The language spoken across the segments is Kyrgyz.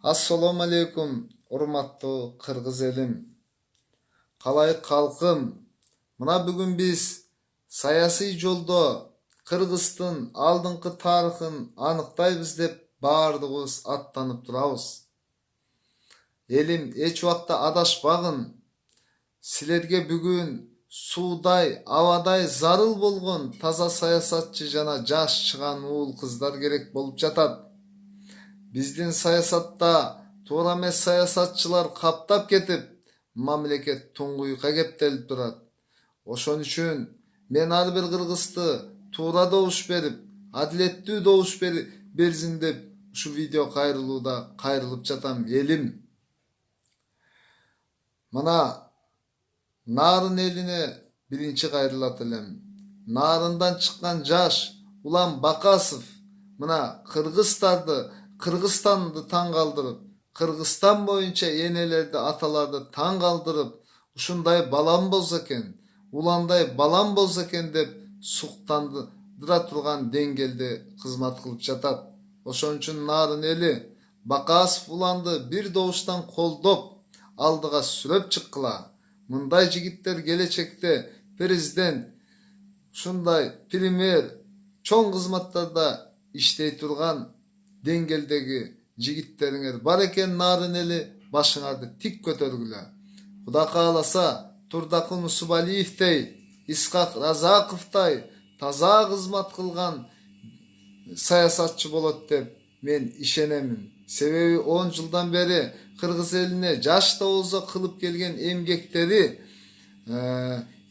Assalamu alaikum, urmatlı Kırgız elim. Kalay kalkım. Mına bugün biz sayasi jolda Kırgızstın aldыңкы tarixin anıktayız dep bardığız attanıp durabız. Elim eç vaqta adaşpagın. Silerge bugün suuday, avaday zarıl bolgon taza sayasatçı jana jaş çıgan uul kızlar gerek bolup jatat. Bizdin sayasatta toora emес sayasatçılar kaptap ketip, mamleket tuңгуйга кептелип турат. Ошон үчүн мен ар бир кыргызды туура добуш берип, адилеттүү добуш берсин деп ушу видео кайрылууда кайрылып жатам элим. Мына Нарын элине биринчи кайрылат элем. Нарындан чыккан жаш Улан Бакасов мына Kırgızstan'dı taң kaldırıp, Kırgızstan boyunca yenelerdi atalardı taң kaldırıp, uşunday balam bolsaken, ulanday balam bolsaken dep suktandыра turgan dengelde hizmet kılıp jatat. Oşon üçün Nарын eli Bakasov ulandı bir doğuştan koldop aldıga süröp çıkkıla. Mınday jigitler gelecekte prezident, şunday premier, çoğun hizmetlarda iştey turgan dengeldegi jigitteriңер бар экен. Нарын eli başыңарды tik көтөргүлө. Кудай кааласа Турдакун Усубалиевдей, Исхак Разаковдой таза кызмат кылган саясатчы болот деп мен ишенемин. Себеби 10 жылдан бери Кыргыз элине жаш да болсо кылып келген эмгектери,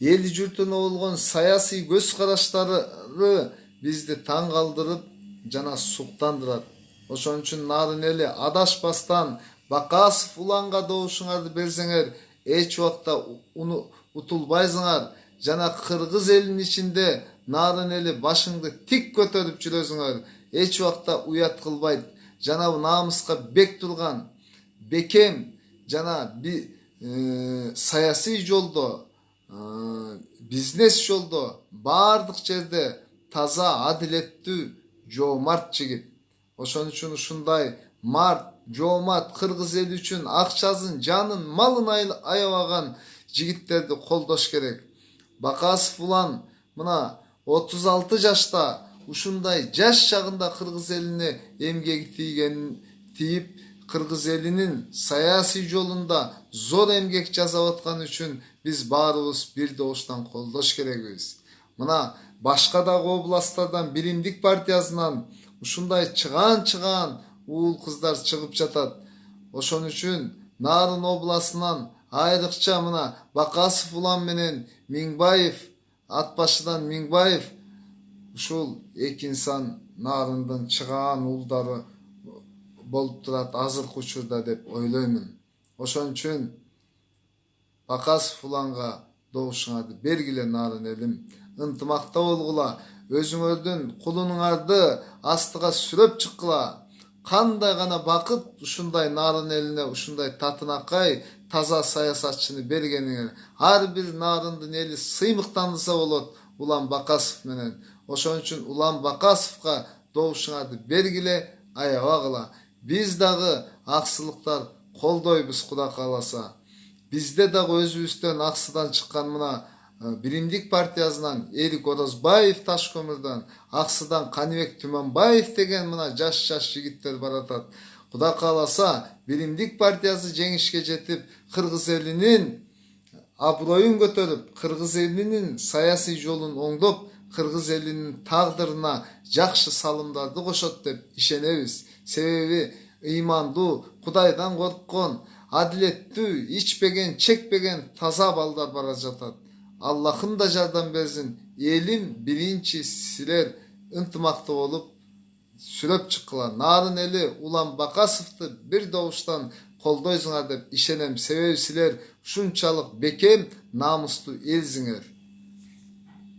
эли журтуна болгон саясий көз караштары бизди таң калтырып жана суктандырат. Ошон үчүн Нарын эли адашпастан Бакасов уланга добушуңарды берсеңер эч убакта утулбайсыңар. Жана Кыргыз элинин ичинде Нарын эли башыңды тик көтөрүп жүрөсүңөр. Эч убакта уят кылбайт. Жана намыска бек турган бекем жана саясий жолдо, бизнес жолдо бардык жерде таза адилеттүү жоомарт жигит. Ошон үчүн ушундай март, жоомат Кыргыз эли үчүн акчасын, жанын, малын аябаган жигиттерди колдош керек. Бакасов улан мына 36 жашта ушундай жаш чагында Кыргыз элине эмгеги тийип, Кыргыз элинин саясий жолунда зор эмгек жасап аткан үчүн биз баарыбыз бир добуштан колдош керекбиз. Мына башка дагы областтардан Биримдик партиясынан ушундай чыган уул кыздар чыгып жатат. Ошон үчүн Нарын областынан айрыкча мына Бакасов улан менен Миңбаев, ат башыдан Миңбаев ушул эки инсан Нарындын чыган уулдары болуп турат азыркы учурда деп ойлоймун. Ошон үчүн Бакасов уланга добушуңарды бергиле Нарын элим. Ынтымакта болгула, өзүңөрдүн кулуңарды астыга сүрөп чыккыла. Кандай гана бакыт ушундай Нарын элине ушундай татынакай таза саясатчыны бергениңер. Ар бир Нарындын эли сыймыктандырса болот Улан Бакасов менен. Ошон үчүн Улан Бакасовго добушуңарды бергиле, аябагыла. Биз дагы аксылыктар колдойбуз Кудай кааласа. Бизде дагы өзүбүздөн аксыдан чыккан мына Биримдик партиясынан Эрик Орозбаев Ташкөмүрдөн, аксыдан Каныбек Түмөнбаев деген мына жаш жигиттер баратат. Кудай кааласа Биримдик партиясы жеңишке жетип, Кыргыз элинин аброюн көтөрүп, Кыргыз элинин саясий жолун оңдоп, Кыргыз элинин тагдырына жакшы салымдарды кошот деп ишенебиз. Себеби ыймандуу, Кудайдан корккон, адилеттүү, ичпеген, чекпеген таза балдар бара жатат. Allah'ın da jardam bersin. Elim birinci siler ынтымакты olup süröp çıkılar. Nарын eli Ulan Bakasov'tu bir doğuştan koldoysunlar dep işenem. Sebebi siler şunçalık bekem namuslu elzinger.